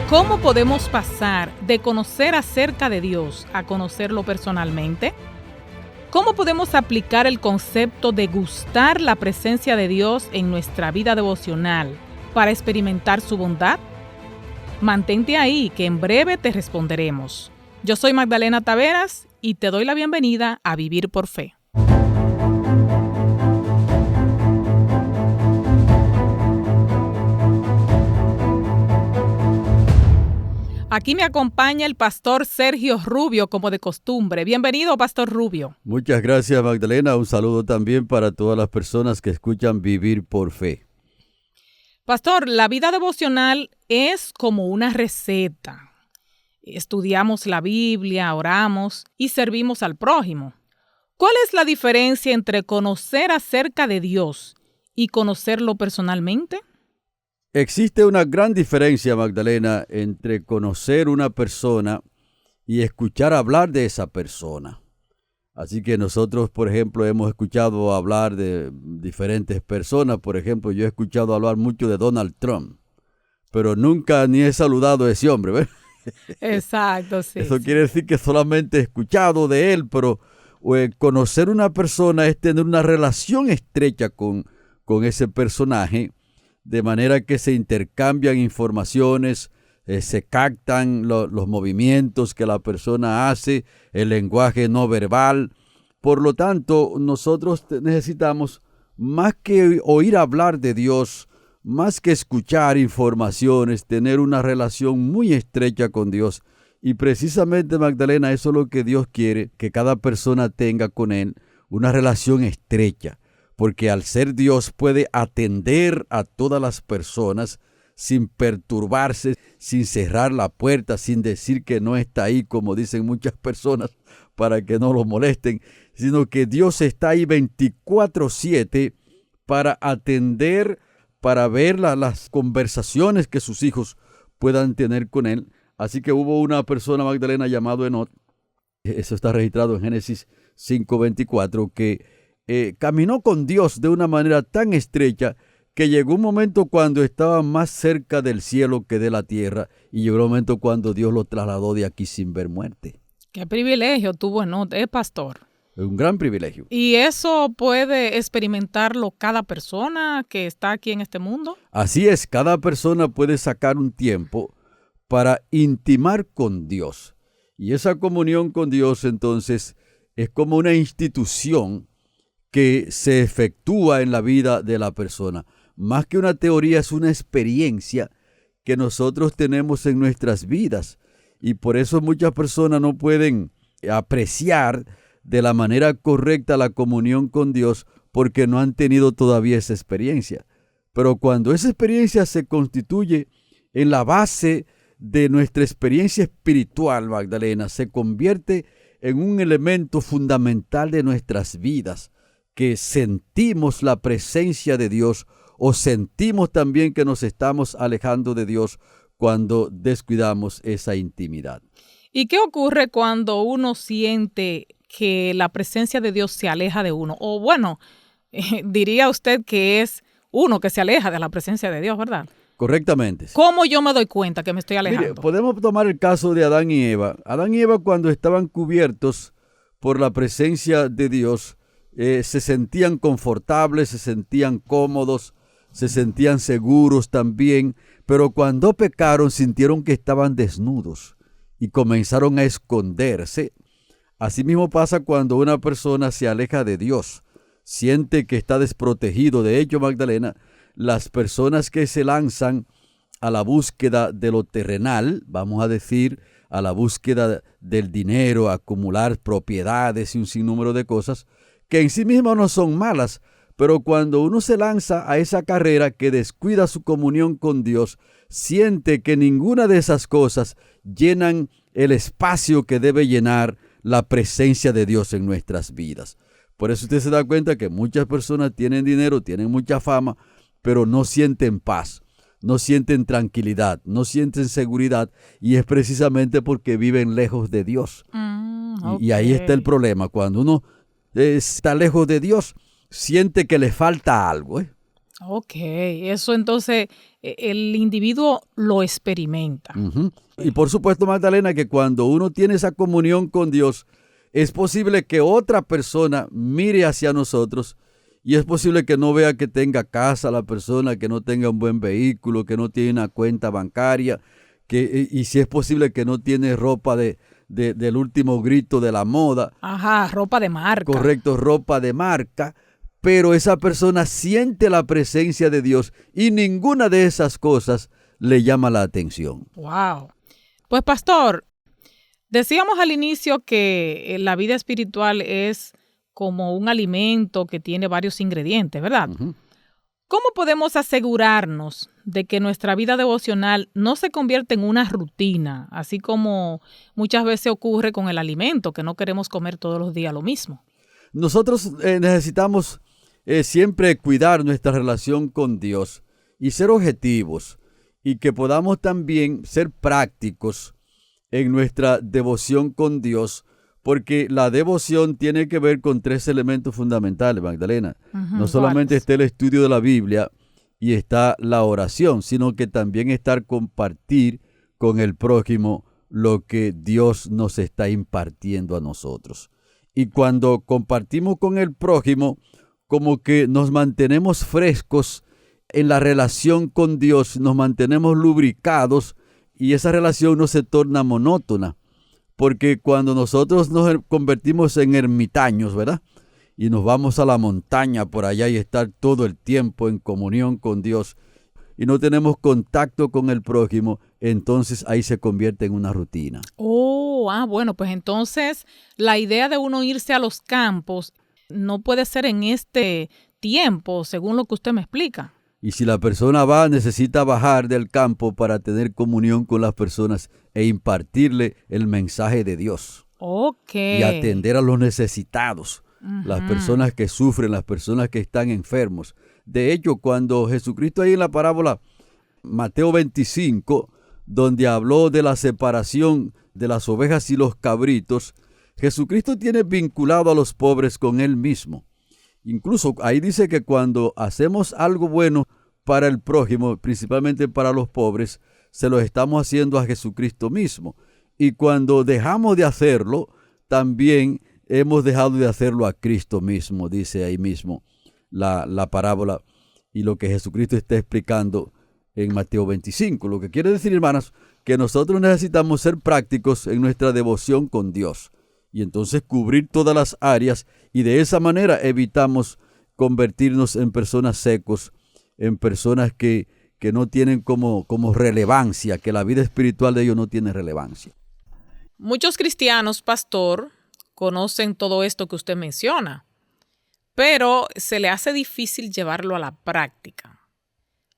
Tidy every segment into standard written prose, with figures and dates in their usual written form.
¿Cómo podemos pasar de conocer acerca de Dios a conocerlo personalmente? ¿Cómo podemos aplicar el concepto de gustar la presencia de Dios en nuestra vida devocional para experimentar su bondad? Mantente ahí, que en breve te responderemos. Yo soy Magdalena Taveras y te doy la bienvenida a Vivir por Fe. Aquí me acompaña el pastor Sergio Rubio, como de costumbre. Bienvenido, pastor Rubio. Muchas gracias, Magdalena. Un saludo también para todas las personas que escuchan Vivir por Fe. Pastor, la vida devocional es como una receta. Estudiamos la Biblia, oramos y servimos al prójimo. ¿Cuál es la diferencia entre conocer acerca de Dios y conocerlo personalmente? Existe una gran diferencia, Magdalena, entre conocer una persona y escuchar hablar de esa persona. Así que nosotros, por ejemplo, hemos escuchado hablar de diferentes personas. Por ejemplo, yo he escuchado hablar mucho de Donald Trump, pero nunca ni he saludado a ese hombre, ¿ves? Exacto, sí. Eso quiere decir que solamente he escuchado de él, pero conocer una persona es tener una relación estrecha con ese personaje, de manera que se intercambian informaciones, se captan los movimientos que la persona hace, el lenguaje no verbal. Por lo tanto, nosotros necesitamos, más que oír hablar de Dios, más que escuchar informaciones, tener una relación muy estrecha con Dios. Y precisamente, Magdalena, eso es lo que Dios quiere, que cada persona tenga con Él una relación estrecha. Porque al ser Dios puede atender a todas las personas sin perturbarse, sin cerrar la puerta, sin decir que no está ahí, como dicen muchas personas, para que no lo molesten, sino que Dios está ahí 24/7 para atender, para ver las conversaciones que sus hijos puedan tener con Él. Así que hubo una persona, Magdalena, llamado Enoc, eso está registrado en Génesis 5:24, que caminó con Dios de una manera tan estrecha que llegó un momento cuando estaba más cerca del cielo que de la tierra, y llegó un momento cuando Dios lo trasladó de aquí sin ver muerte. Qué privilegio tuvo Enoc, pastor. Es un gran privilegio. ¿Y eso puede experimentarlo cada persona que está aquí en este mundo? Así es, cada persona puede sacar un tiempo para intimar con Dios. Y esa comunión con Dios, entonces, es como una institución que se efectúa en la vida de la persona. Más que una teoría, es una experiencia que nosotros tenemos en nuestras vidas. Y por eso muchas personas no pueden apreciar de la manera correcta la comunión con Dios, porque no han tenido todavía esa experiencia. Pero cuando esa experiencia se constituye en la base de nuestra experiencia espiritual, Magdalena, se convierte en un elemento fundamental de nuestras vidas, que sentimos la presencia de Dios, o sentimos también que nos estamos alejando de Dios cuando descuidamos esa intimidad. ¿Y qué ocurre cuando uno siente que la presencia de Dios se aleja de uno? O bueno, diría usted que es uno que se aleja de la presencia de Dios, ¿verdad? Correctamente. ¿Cómo yo me doy cuenta que me estoy alejando? Mire, podemos tomar el caso de Adán y Eva. Adán y Eva, cuando estaban cubiertos por la presencia de Dios, se sentían confortables, se sentían cómodos, se sentían seguros también, pero cuando pecaron sintieron que estaban desnudos y comenzaron a esconderse. Asimismo pasa cuando una persona se aleja de Dios, siente que está desprotegido. De hecho, Magdalena, las personas que se lanzan a la búsqueda de lo terrenal, vamos a decir, a la búsqueda del dinero, a acumular propiedades y un sinnúmero de cosas, que en sí mismas no son malas, pero cuando uno se lanza a esa carrera que descuida su comunión con Dios, siente que ninguna de esas cosas llenan el espacio que debe llenar la presencia de Dios en nuestras vidas. Por eso usted se da cuenta que muchas personas tienen dinero, tienen mucha fama, pero no sienten paz, no sienten tranquilidad, no sienten seguridad, y es precisamente porque viven lejos de Dios. Okay. Y ahí está el problema. Cuando uno está lejos de Dios, siente que le falta algo, Ok, eso entonces el individuo lo experimenta. Ujú. Y por supuesto, Magdalena, que cuando uno tiene esa comunión con Dios, es posible que otra persona mire hacia nosotros y es posible que no vea que tenga casa la persona, que no tenga un buen vehículo, que no tiene una cuenta bancaria, y si es posible que no tiene ropa del último grito de la moda. Ajá, ropa de marca. Correcto, ropa de marca, pero esa persona siente la presencia de Dios y ninguna de esas cosas le llama la atención. Wow. Pues pastor, decíamos al inicio que la vida espiritual es como un alimento que tiene varios ingredientes, ¿verdad? Ujú. ¿Cómo podemos asegurarnos de que nuestra vida devocional no se convierta en una rutina, así como muchas veces ocurre con el alimento, que no queremos comer todos los días lo mismo? Nosotros necesitamos siempre cuidar nuestra relación con Dios y ser objetivos y que podamos también ser prácticos en nuestra devoción con Dios, porque la devoción tiene que ver con tres elementos fundamentales, Magdalena. No solamente ¿Cuáles? está el estudio de la Biblia y está la oración, sino que también está compartir con el prójimo lo que Dios nos está impartiendo a nosotros. Y cuando compartimos con el prójimo, como que nos mantenemos frescos en la relación con Dios, nos mantenemos lubricados y esa relación no se torna monótona. Porque cuando nosotros nos convertimos en ermitaños, ¿verdad? Y nos vamos a la montaña por allá y estar todo el tiempo en comunión con Dios y no tenemos contacto con el prójimo, entonces ahí se convierte en una rutina. Bueno, pues entonces la idea de uno irse a los campos no puede ser en este tiempo, según lo que usted me explica. Y si la persona va, necesita bajar del campo para tener comunión con las personas e impartirle el mensaje de Dios. Ok. Y atender a los necesitados, las Ujú. personas que sufren, las personas que están enfermos. De hecho, cuando Jesucristo ahí en la parábola Mateo 25, donde habló de la separación de las ovejas y los cabritos, Jesucristo tiene vinculado a los pobres con Él mismo. Incluso ahí dice que cuando hacemos algo bueno para el prójimo, principalmente para los pobres, se lo estamos haciendo a Jesucristo mismo. Y cuando dejamos de hacerlo, también hemos dejado de hacerlo a Cristo mismo, dice ahí mismo la parábola y lo que Jesucristo está explicando en Mateo 25. Lo que quiere decir, hermanas, que nosotros necesitamos ser prácticos en nuestra devoción con Dios y entonces cubrir todas las áreas y de esa manera evitamos convertirnos en personas secos, en personas que no tienen como relevancia, que la vida espiritual de ellos no tiene relevancia. Muchos cristianos, pastor, conocen todo esto que usted menciona, pero se le hace difícil llevarlo a la práctica.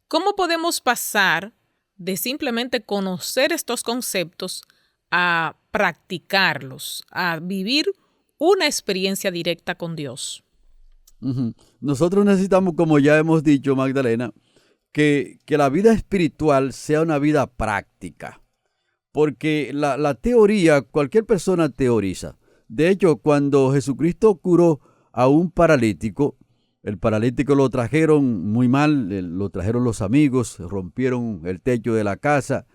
¿Cómo podemos pasar de simplemente conocer estos conceptos a practicarlos, a vivir una experiencia directa con Dios? Ujú. Nosotros necesitamos, como ya hemos dicho, Magdalena, que la vida espiritual sea una vida práctica. Porque la teoría, cualquier persona teoriza. De hecho, cuando Jesucristo curó a un paralítico, el paralítico lo trajeron muy mal, lo trajeron los amigos, rompieron el techo de la casa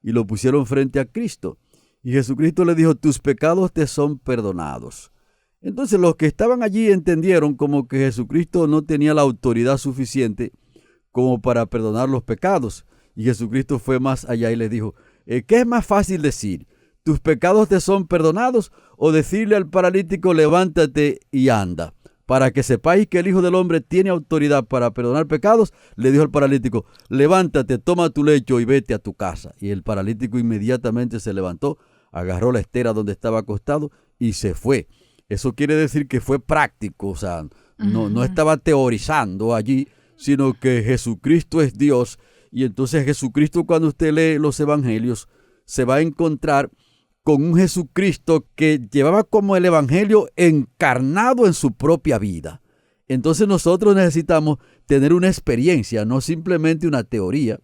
y lo pusieron frente a Cristo. Y Jesucristo le dijo, tus pecados te son perdonados. Entonces los que estaban allí entendieron como que Jesucristo no tenía la autoridad suficiente como para perdonar los pecados. Y Jesucristo fue más allá y les dijo, ¿qué es más fácil decir? ¿Tus pecados te son perdonados? O decirle al paralítico, levántate y anda. Para que sepáis que el Hijo del Hombre tiene autoridad para perdonar pecados, le dijo al paralítico, levántate, toma tu lecho y vete a tu casa. Y el paralítico inmediatamente se levantó, agarró la estera donde estaba acostado y se fue. Eso quiere decir que fue práctico, o sea, no estaba teorizando allí, sino que Jesucristo es Dios. Y entonces Jesucristo, cuando usted lee los evangelios, se va a encontrar con un Jesucristo que llevaba como el evangelio encarnado en su propia vida. Entonces nosotros necesitamos tener una experiencia, no simplemente una teoría.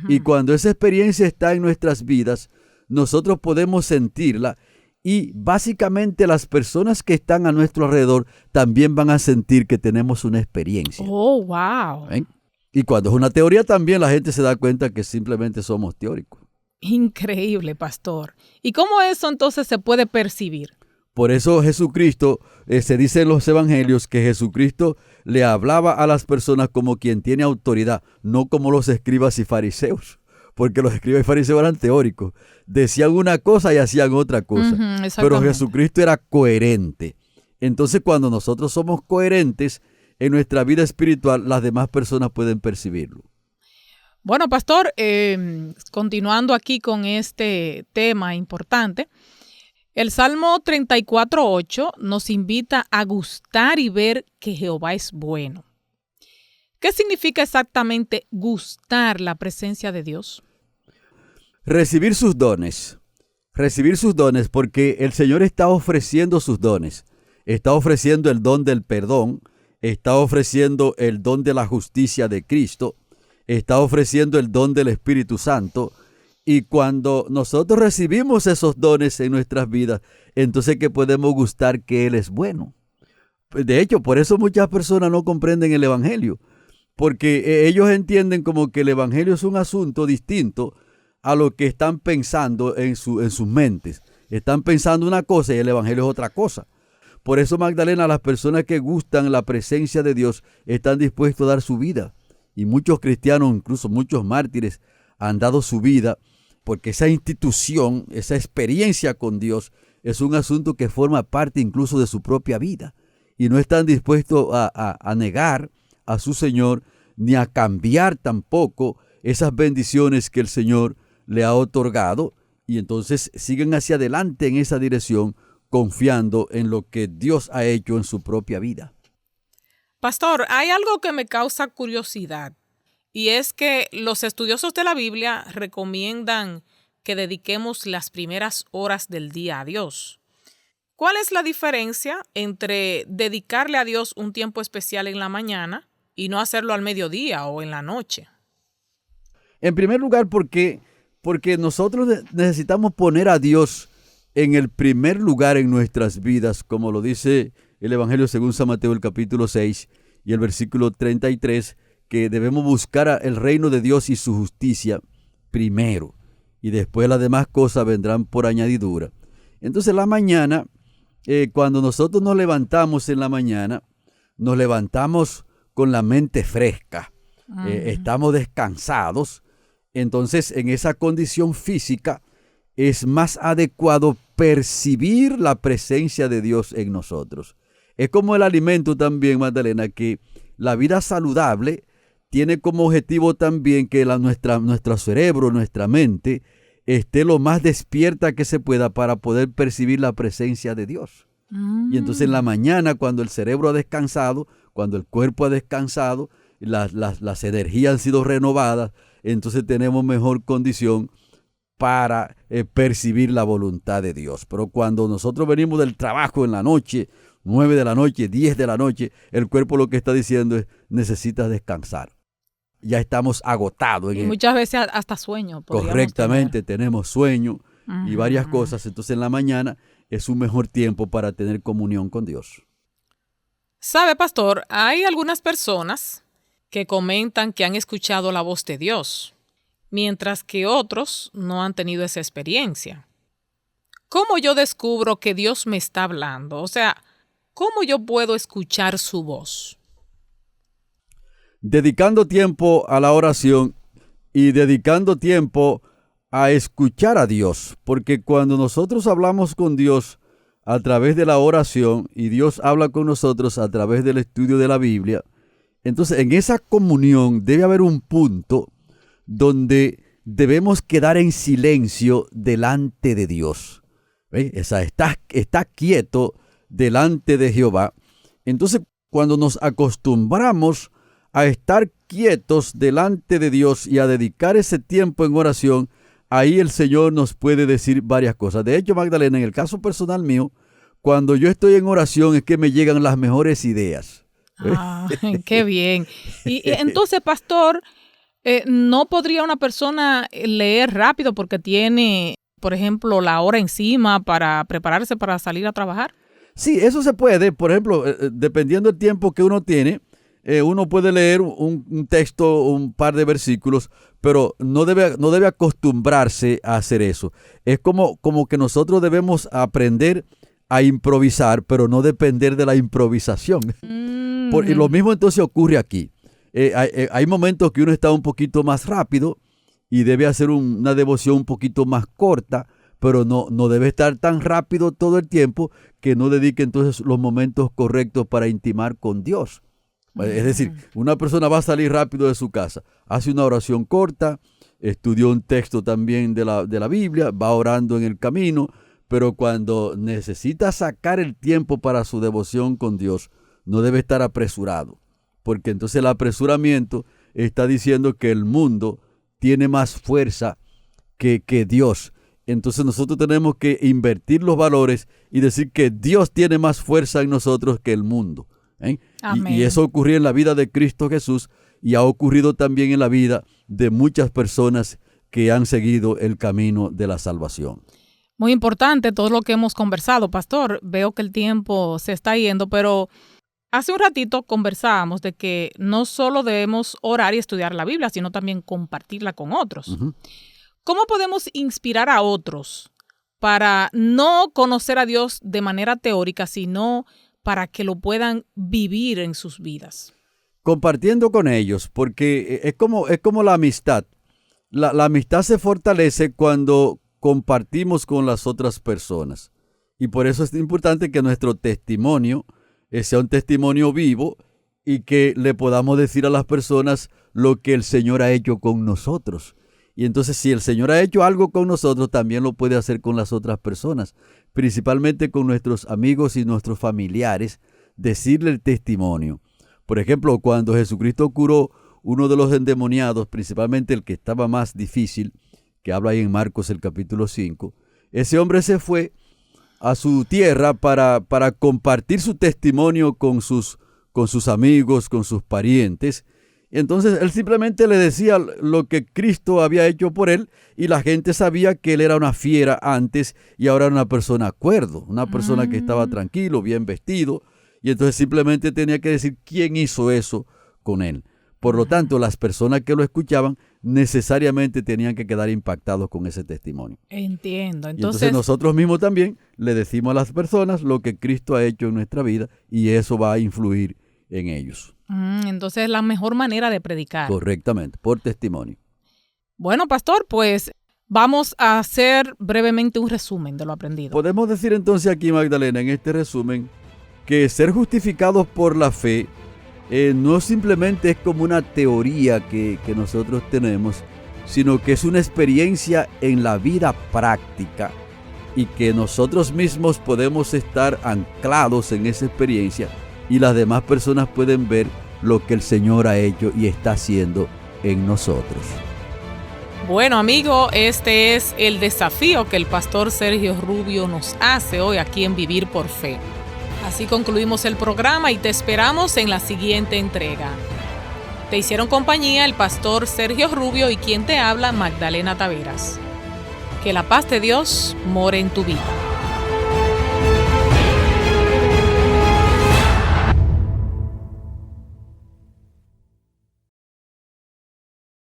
Y cuando esa experiencia está en nuestras vidas, nosotros podemos sentirla y básicamente las personas que están a nuestro alrededor también van a sentir que tenemos una experiencia. Oh, wow. ¿Ven? Y cuando es una teoría también la gente se da cuenta que simplemente somos teóricos. Increíble, pastor. ¿Y cómo eso entonces se puede percibir? Por eso Jesucristo, se dice en los evangelios que Jesucristo le hablaba a las personas como quien tiene autoridad, no como los escribas y fariseos, porque los escribas y fariseos eran teóricos, decían una cosa y hacían otra cosa, pero Jesucristo era coherente. Entonces cuando nosotros somos coherentes en nuestra vida espiritual, las demás personas pueden percibirlo. Bueno, pastor, continuando aquí con este tema importante, el Salmo 34:8 nos invita a gustar y ver que Jehová es bueno. ¿Qué significa exactamente gustar la presencia de Dios? Recibir sus dones, porque el Señor está ofreciendo sus dones. Está ofreciendo el don del perdón, está ofreciendo el don de la justicia de Cristo, está ofreciendo el don del Espíritu Santo. Y cuando nosotros recibimos esos dones en nuestras vidas, entonces que podemos gustar que Él es bueno. De hecho, por eso muchas personas no comprenden el Evangelio, porque ellos entienden como que el Evangelio es un asunto distinto a lo que están pensando en sus mentes. Están pensando una cosa y el Evangelio es otra cosa. Por eso, Magdalena, las personas que gustan la presencia de Dios están dispuestos a dar su vida. Y muchos cristianos, incluso muchos mártires, han dado su vida porque esa institución, esa experiencia con Dios es un asunto que forma parte incluso de su propia vida. Y no están dispuestos a negar a su Señor ni a cambiar tampoco esas bendiciones que el Señor le ha otorgado. Y entonces siguen hacia adelante en esa dirección, confiando en lo que Dios ha hecho en su propia vida. Pastor, hay algo que me causa curiosidad. Y es que los estudiosos de la Biblia recomiendan que dediquemos las primeras horas del día a Dios. ¿Cuál es la diferencia entre dedicarle a Dios un tiempo especial en la mañana y no hacerlo al mediodía o en la noche? En primer lugar, porque nosotros necesitamos poner a Dios en el primer lugar en nuestras vidas, como lo dice el Evangelio según San Mateo, el capítulo 6 y el versículo 33, que debemos buscar el reino de Dios y su justicia primero, y después las demás cosas vendrán por añadidura. Entonces la mañana, cuando nosotros nos levantamos en la mañana, nos levantamos con la mente fresca, estamos descansados. Entonces en esa condición física es más adecuado percibir la presencia de Dios en nosotros. Es como el alimento también, Magdalena, que la vida saludable tiene como objetivo también que nuestro cerebro, nuestra mente, esté lo más despierta que se pueda para poder percibir la presencia de Dios. Y entonces en la mañana, cuando el cerebro ha descansado, cuando el cuerpo ha descansado, las energías han sido renovadas, entonces tenemos mejor condición para percibir la voluntad de Dios. Pero cuando nosotros venimos del trabajo en la noche, 9 de la noche, 10 de la noche, el cuerpo lo que está diciendo es: necesitas descansar. Ya estamos agotados. Y muchas veces hasta sueño. Correctamente, tenemos sueño y varias cosas. Entonces en la mañana es un mejor tiempo para tener comunión con Dios. ¿Sabe, pastor? Hay algunas personas que comentan que han escuchado la voz de Dios, mientras que otros no han tenido esa experiencia. ¿Cómo yo descubro que Dios me está hablando? O sea, ¿cómo yo puedo escuchar su voz? Dedicando tiempo a la oración y dedicando tiempo a escuchar a Dios, porque cuando nosotros hablamos con Dios a través de la oración y Dios habla con nosotros a través del estudio de la Biblia, entonces en esa comunión debe haber un punto donde debemos quedar en silencio delante de Dios. ¿Ves? Está quieto delante de Jehová. Entonces cuando nos acostumbramos a estar quietos delante de Dios y a dedicar ese tiempo en oración, ahí el Señor nos puede decir varias cosas. De hecho, Magdalena, en el caso personal mío, cuando yo estoy en oración es que me llegan las mejores ideas. Qué bien. Y entonces, pastor, ¿no podría una persona leer rápido porque tiene, por ejemplo, la hora encima para prepararse para salir a trabajar? Sí, eso se puede. Por ejemplo, dependiendo del tiempo que uno tiene, uno puede leer un texto, un par de versículos, pero no debe acostumbrarse a hacer eso. Es como que nosotros debemos aprender a improvisar, pero no depender de la improvisación. Y lo mismo entonces ocurre aquí. Hay momentos que uno está un poquito más rápido y debe hacer una devoción un poquito más corta, pero no debe estar tan rápido todo el tiempo que no dedique entonces los momentos correctos para intimar con Dios. Es decir, una persona va a salir rápido de su casa, hace una oración corta, estudió un texto también de la Biblia, va orando en el camino, pero cuando necesita sacar el tiempo para su devoción con Dios, no debe estar apresurado, porque entonces el apresuramiento está diciendo que el mundo tiene más fuerza que Dios. Entonces nosotros tenemos que invertir los valores y decir que Dios tiene más fuerza en nosotros que el mundo. Y eso ocurrió en la vida de Cristo Jesús y ha ocurrido también en la vida de muchas personas que han seguido el camino de la salvación. Muy importante todo lo que hemos conversado, pastor. Veo que el tiempo se está yendo, pero hace un ratito conversábamos de que no solo debemos orar y estudiar la Biblia, sino también compartirla con otros. Uh-huh. ¿Cómo podemos inspirar a otros para no conocer a Dios de manera teórica, sino para que lo puedan vivir en sus vidas? Compartiendo con ellos, porque es como la amistad. La amistad se fortalece cuando compartimos con las otras personas. Y por eso es importante que nuestro testimonio sea un testimonio vivo y que le podamos decir a las personas lo que el Señor ha hecho con nosotros. Y entonces si el Señor ha hecho algo con nosotros, también lo puede hacer con las otras personas, principalmente con nuestros amigos y nuestros familiares, decirle el testimonio. Por ejemplo, cuando Jesucristo curó uno de los endemoniados, principalmente el que estaba más difícil, que habla ahí en Marcos el capítulo 5, ese hombre se fue a su tierra para compartir su testimonio con sus amigos, con sus parientes. Entonces él simplemente le decía lo que Cristo había hecho por él y la gente sabía que él era una fiera antes y ahora era una persona cuerdo, una persona que estaba tranquilo, bien vestido, y entonces simplemente tenía que decir quién hizo eso con él. Por lo tanto, las personas que lo escuchaban necesariamente tenían que quedar impactados con ese testimonio. Entiendo. Entonces nosotros mismos también le decimos a las personas lo que Cristo ha hecho en nuestra vida y eso va a influir en ellos. Entonces es la mejor manera de predicar. Correctamente, por testimonio. Bueno, pastor, pues vamos a hacer brevemente un resumen de lo aprendido. Podemos decir entonces aquí, Magdalena, en este resumen, que ser justificados por la fe no simplemente es como una teoría que nosotros tenemos, sino que es una experiencia en la vida práctica y que nosotros mismos podemos estar anclados en esa experiencia y las demás personas pueden ver lo que el Señor ha hecho y está haciendo en nosotros. Bueno, amigo, este es el desafío que el pastor Sergio Rubio nos hace hoy aquí en Vivir por Fe. Así concluimos el programa y te esperamos en la siguiente entrega. Te hicieron compañía el pastor Sergio Rubio y quien te habla, Magdalena Taveras. Que la paz de Dios more en tu vida.